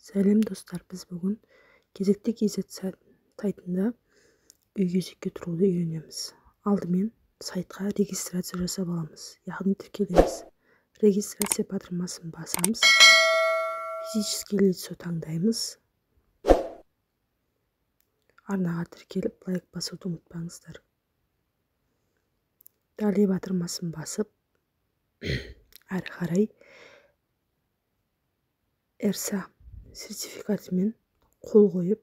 Сәлем достар, біз бүгін кезекті сайтында үй кезекке тұруды үйренеміз. Алдымен сайтқа регистрация жасап аламыз, яғни тіркелеміз. Регистрация батырмасын басамыз, физический лицо таңдаймыз. Арнаға тіркеліп лайк басуды ұмытпаңыздар. Далее батырмасын басып, әрі қарай РСА сертификатымен қол қойып,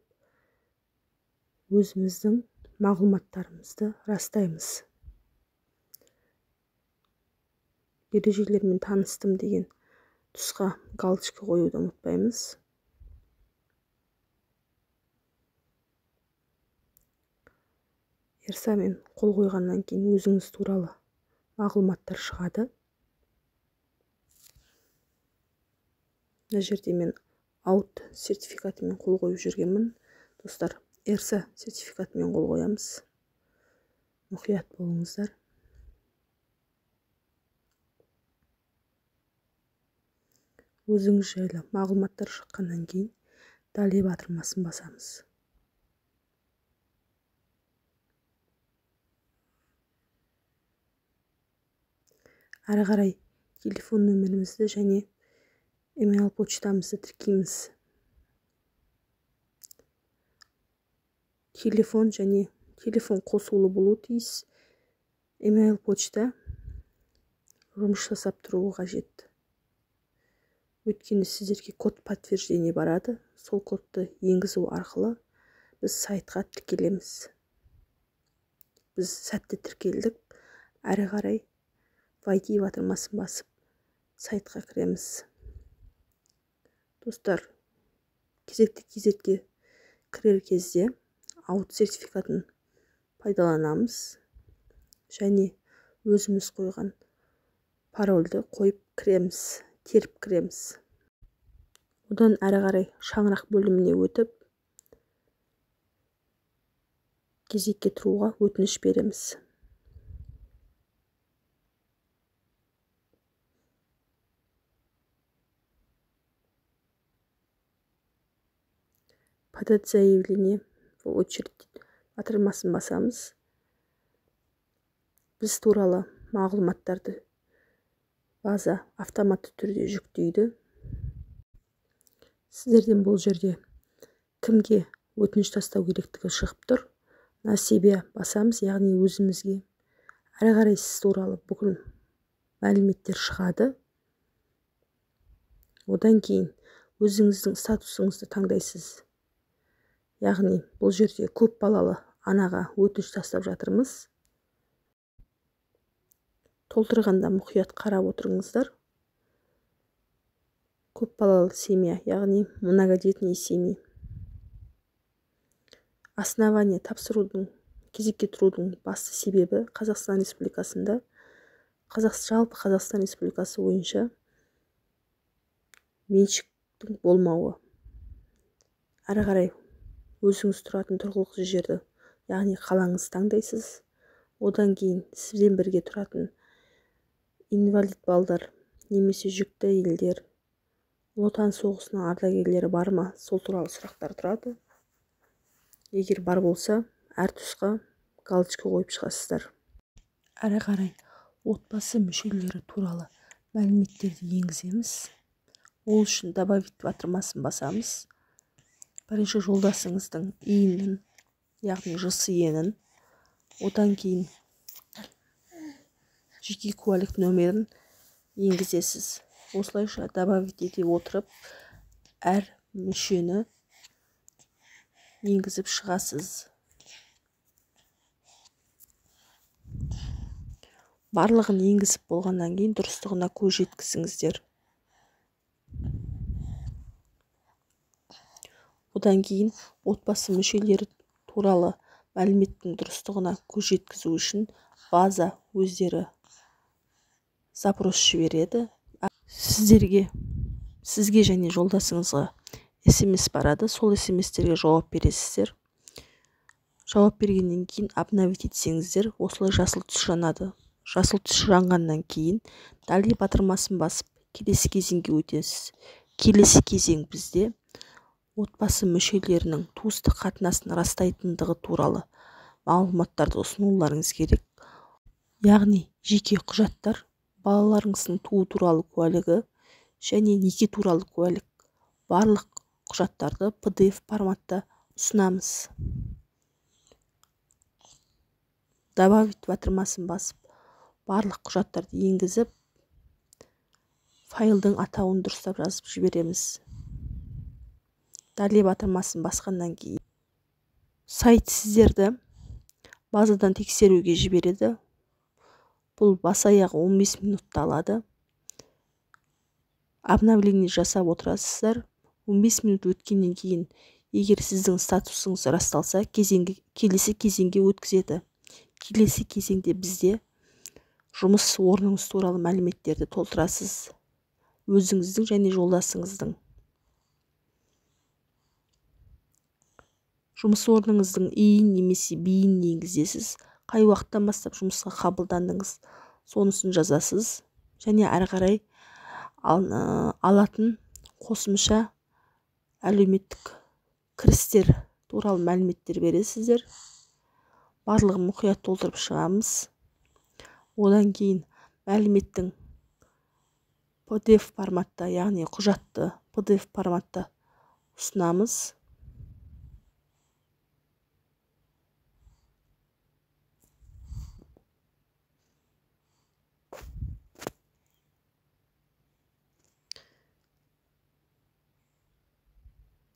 өзіміздің мағлұматтарымызды растаймыз. Ережелермен таныстым деген тұсқа галочка қоюды ұмытпаймыз. РСАмен қол қойғаннан кейін өзіңіз туралы мағлұматтар шығады. Мына жерде мен аут сертификатымен қол қойып жүргенмін. Достар, РСА сертификатымен қол қоямыз. Мұқият болыңыздар. Өзіңіз жайлы мағлұматтар шыққаннан кейін далее батырмасын басамыз. Әрі қарай телефон нөмірімізді және email почтамызды тіркейміз. Телефон қосулы болуы тиіс. Email почта жұмыс жасап тұруы қажет. Өйткені сіздерге код подтверждение барады. Сол кодты енгізу арқылы біз сайтқа тіркелеміз. Біз сәтті тіркелдік. Әрі қарай войти батырмасын басып сайтқа кіреміз. Достар, кезекке кірер кезде аут сертификатын пайдаланамыз және өзіміз қойған парольді қойып кіреміз, теріп кіреміз. Одан әрі қарай шаңырақ бөліміне өтіп, кезекке тұруға өтініш береміз. Подать заявление в очередь батырмасын басамыз. Біз туралы мағлұматтарды база автоматты түрде жүктейді. Сіздерден бұл жерде кімге өтініш тастау керектігі шығып тұр. На себе басамыз, яғни өзімізге. Әрі қарай сіз туралы бүкіл мәліметтер шығады. Одан кейін өзіңіздің статусыңызды таңдайсыз. Яғни бұл жерде көп балалы анаға өтініш тастап жатырмыз. Толтырғанда мұқият қарап отырыңыздар. Көп балалы семья, яғни многодетный семья. Основание тапсырудың, кезекке тұрудың басты себебі Қазақстан Республикасында, жалпы Қазақстан Республикасы бойынша меншіктің болмауы. Әрі қарай өзіңіз тұратын тұрғылықты жерді, яғни қалаңыз таңдайсыз. Одан кейін сізбен бірге тұратын инвалид балдар, немесе жүкті әйелдер, Ұлы Отан соғысының ардагерлері бар ма? Сол туралы сұрақтар тұрады. Егер бар болса, әр тұсқа галочка қойып шығасыздар. Әрі қарай отбасы мүшелері туралы мәліметтерді енгіземіз. Ол үшін добавить батырмасын басамыз. Бірінші жолдасыңыздың иінін, яғни ЖСЕ-нің, одан кейін жеке куәлік нөмірін енгізесіз. Осылайша добавить ете отырып, әр мүшені енгізіп шығасыз. Барлығын енгізіп болғаннан кейін дұрыстығына көз жеткізіңіздер. Одан кейін отбасы мүшелері туралы мәліметтің дұрыстығына көз жеткізу үшін база өздері запрос жібереді. Сізге және жолдасыңызға SMS барады. Сол SMS-терге жауап бересіздер. Жауап бергеннен кейін обновить етсеңіздер, осылай жасыл түс жанады. Жасыл түс жанғаннан кейін далее батырмасын басып келесі кезеңге өтесіз. Келесі кезең бізде отбасы мүшелерінің туыстық қатынасын растайтындығы туралы мағлұматтарды ұсынуларыңыз керек. Яғни жеке құжаттар, балаларыңыздың туу туралы куәлігі және неке туралы куәлік. Барлық құжаттарды PDF форматта ұсынамыз. Добавить батырмасын басып, барлық құжаттарды енгізіп, файлдың атауын дұрыстап жазып жібереміз. Далее батырмасын басқаннан кейін сайт сіздерді базадан тексеруге жібереді. Бұл бас-аяғы 15 минутта алады. Обновление жасап отырасыздар. 15 минут өткеннен кейін, егер сіздің статусыңыз расталса, келесі кезеңге өткізеді. Келесі кезеңде бізде жұмыс орныңыз туралы мәліметтерді толтырасыз. Өзіңіздің және жолдасыңыздың. Жұмыс орныңыздың иін немесе биін енгізесіз. Қай уақыттан бастап жұмысқа қабылдандыңыз, сонысын жазасыз. Және әрі қарай алатын қосымша әлеуметтік кірістер туралы мәліметтер бересіздер. Барлығын мұқият толтырып шығамыз. Одан кейін мәліметтің PDF форматта, яғни құжатты PDF форматта ұсынамыз.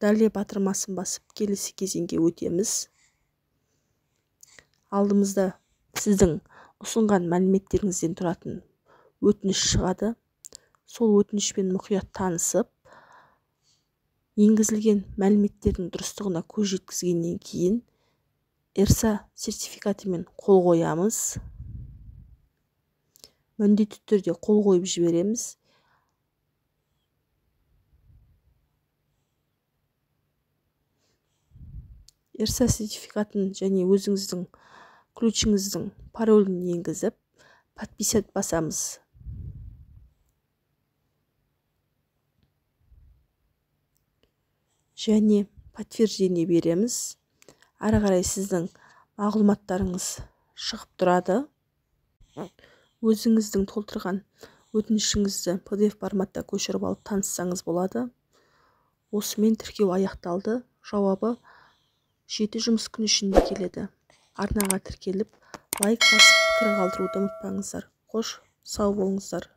Далее батырмасын басып, келесі кезеңге өтеміз. Алдымызда сіздің ұсынған мәліметтеріңізден тұратын өтініш шығады. Сол өтінішпен мұқият танысып, енгізілген мәліметтердің дұрыстығына көз жеткізгеннен кейін ERSA сертификатымен қол қоямыз. Міндетті түрде қол қойып жібереміз. ERSA сертификатын және өзіңіздің ключіңіздің паролін енгізіп, подписать басамыз. Және подтверждение береміз. Әрі қарай сіздің мағлұматтарыңыз шығып тұрады. Өзіңіздің толтырған өтінішіңізді PDF форматта көшіріп алып таныссаңыз болады. Осымен тіркеу аяқталды. Жауабы 7 жұмыс күні ішінде келеді. Арнаға тіркеліп, лайк басып, пікір қалдыруды ұмытпаңыздар. Қош, сау болыңыздар.